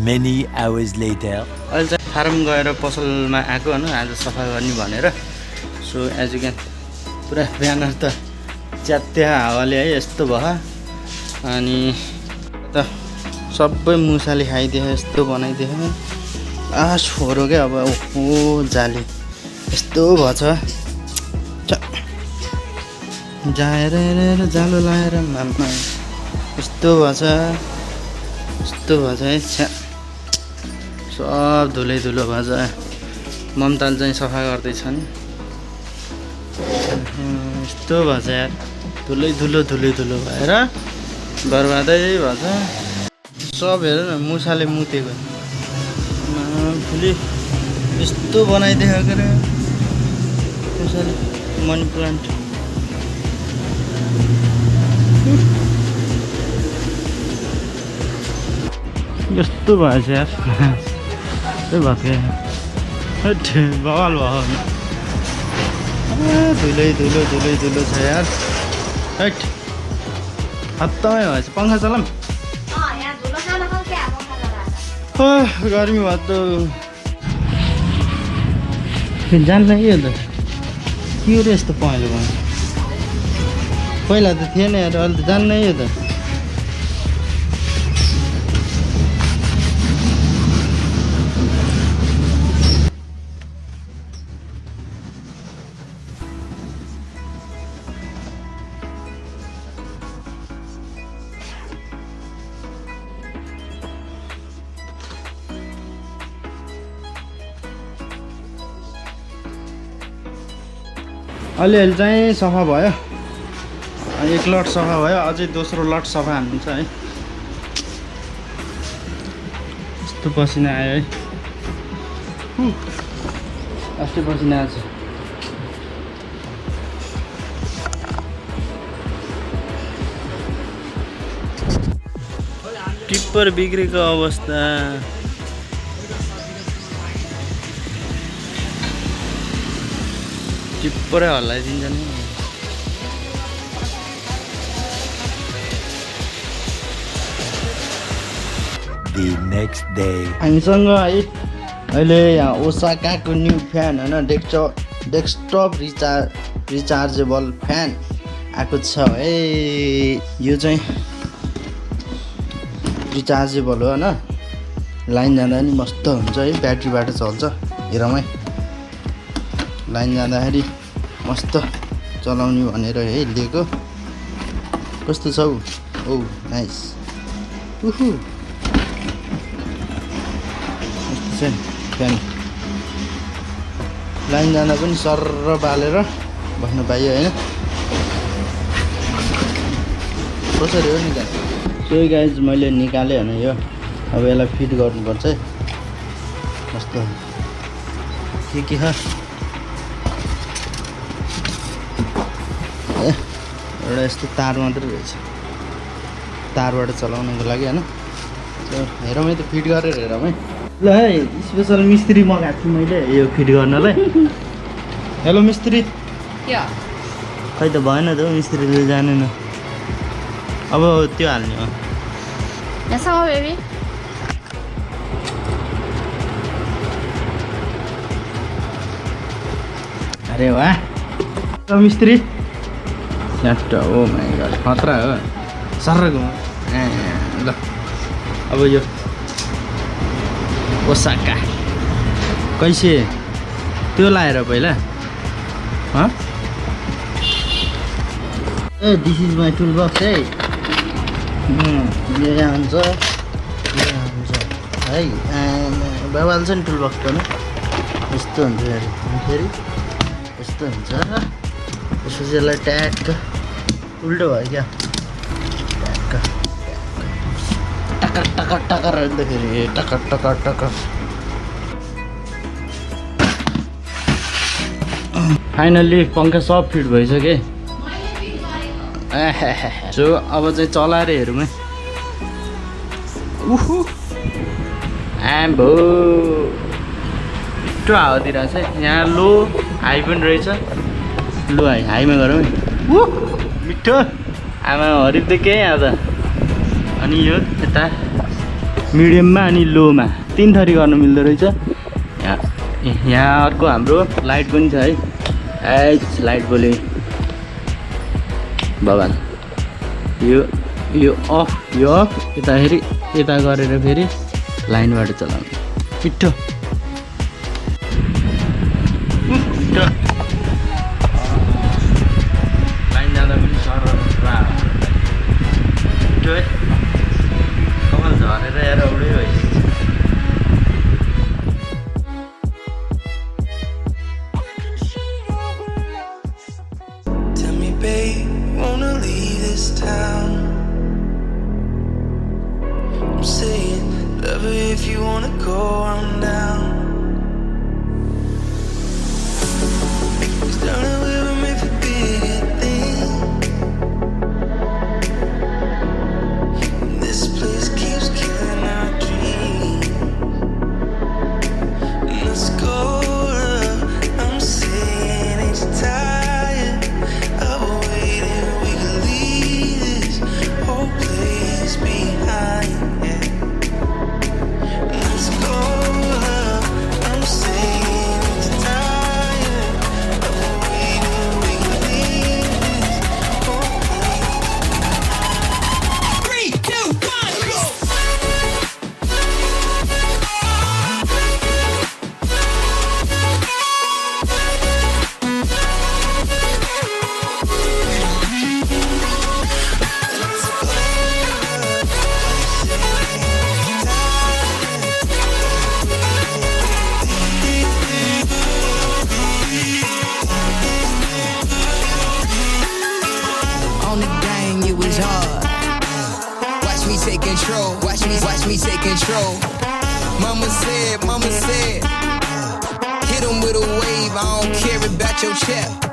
Many hours later. अहिले चाहिँ farm गएर पसलमा आएको हैन आज सफा गर्ने भनेर सो एज यु क्यान पुरा ब्यानर त च्यात्या हावाले है यस्तो भयो अनि त सबै मुसाले खाइदियो यस्तो बनाइदियो छोरो क्या अब ओ जाली यस्तो भछ जाएर जालो लाएर मामा यस्तो भछ है छ्या सब धुलै धुलो भन्छ ममताल चाहिँ सफा गर्दैछन् यस्तो भन्छ यार धुलै धुलो भएर बर्बादै भन्छ सब हेर न मुसाले मुतेको फुली यस्तो बनाइदिएको रे मुसाले मनी प्लान्ट यस्तो भएछ यार त्यही भएको बवाल भयो धुलै धुलो छ यार हैट हत्तमै भएछ पंखा चलाम गर्मी भयो त जान्छ कि यो त के हो र यस्तो पहेँलो भयो पहिला त थिएन यार अहिले त जान्न यो त अलिअलि चाहिँ सफा भयो एक लट सफा भयो अझै दोस्रो लट सफा हाल्नु छ है यस्तो पसिना आयो है अस्ति पसिना आएको छ टिप्पर बिग्रेको अवस्था टिप्परै हल्लाइदिन्छ नि The next day. हामीसँग है अहिले यहाँ ओसाकाको न्यू फ्यान होइन डेस्कटप रिचार्जेबल फ्यान आएको छ है यो चाहिँ रिचार्जेबल हो होइन लाइन जाँदा पनि मस्त हुन्छ है ब्याट्रीबाट चल्छ हेरौँ है लाइन जाँदाखेरि मस्त चलाउने भनेर है लिएको कस्तो छ ओ नाइस उहु यस्तो छ फ्यान लाइन जाँदा पनि सर्र बालेर बस्न पाइयो होइन कसरी हो निकाल सो गाइज मैले निकालेँ होइन यो अब यसलाई फिट गर्नुपर्छ है कस्तो के छ एउटा यस्तो तार मात्रै रहेछ तारबाट चलाउनुको लागि होइन हेरौँ है त फिट गरेर हेरौँ है ल है स्पेसल मिस्त्री मगाएको छु मैले यो फिट गर्नलाई हेलो मिस्त्री खै त भएन त मिस्त्रीले जानेन अब त्यो हाल्ने हो बेबी अरे वाह मिस्त्री स्याट ओ माई गॉड खतरा हो सर्रको ल अब यो ओसाका कैसे त्यो लाएर पहिला ए this is my toolbox है यो यहाँ हुन्छ है बाबाले छ नि टुल बक्स पनि यस्तो हुन्छ फेरि यस्तो हुन्छ त्यसपछि यसलाई ट्याक्क उल्टो भयो क्या ट्याक्क टक्कर टक्कर राख्दाखेरि टक्कर फाइनल्ली पंखा सब फिट भइसक्यो सो अब चाहिँ चलाएर हेरौँ है उहु आम्बो मिठो हावा दिइरहेछ है यहाँ लो हाई पनि रहेछ लो हाईमा गरौँ है मिठो आमा हरिप त के यहाँ त अनि यो यता मिडियममा अनि लोमा 3 थरी गर्न मिल्दो रहेछ। यहाँ अर्को हाम्रो लाइट पनि छ है। लाइट बोले भगवान। यो अफ यता फेरि यता गरेर फेरि लाइनबाट चलाउने पिट्ठो। लाइन जाँदा पनि सरर पिट्ठो है। कपाल झरेर हेर उडै भइसक्यो। If you wanna go, I'm down. It's down the way we made for bigger things. This place keeps killing our dreams. Let's go, love. I'm saying, ain't you tired of waiting? We could leave this whole place behind. Watch me take control. Mama said, hit him with a wave. I don't care about your check.